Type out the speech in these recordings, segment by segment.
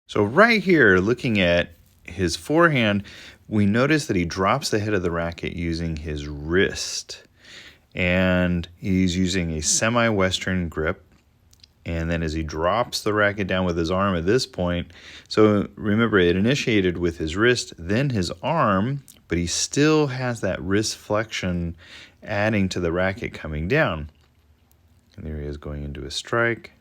So right here, looking at his forehand, we notice that he drops the head of the racket using his wrist. And he's using a semi-western grip. And then as he drops the racket down with his arm at this point, so remember it initiated with his wrist, then his arm, but he still has that wrist flexion adding to the racket coming down. And there he is going into a strike.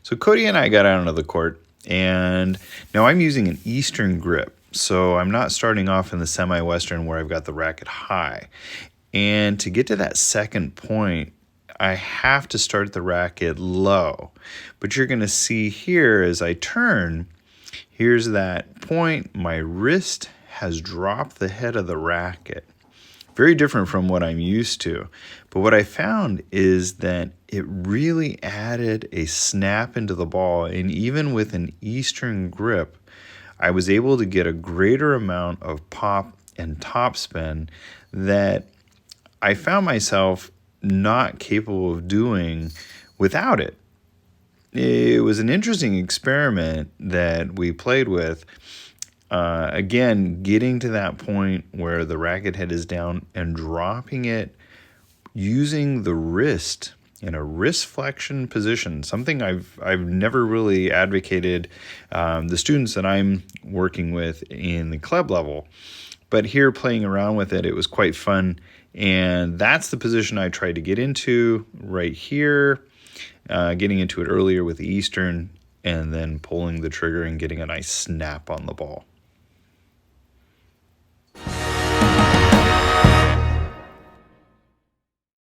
So Cody and I got out onto the court, and now I'm using an Eastern grip. So I'm not starting off in the semi-Western where I've got the racket high. And to get to that second point, I have to start the racket low. But you're going to see here as I turn, here's that point. My wrist has dropped the head of the racket. Very different from what I'm used to. But what I found is that it really added a snap into the ball. And even with an Eastern grip, I was able to get a greater amount of pop and topspin that I found myself not capable of doing without it. It was an interesting experiment that we played with. Again, getting to that point where the racket head is down and dropping it using the wrist in a wrist flexion position, something I've never really advocated the students that I'm working with in the club level. But here playing around with it, it was quite fun. And that's the position I tried to get into right here, getting into it earlier with the Eastern, and then pulling the trigger and getting a nice snap on the ball.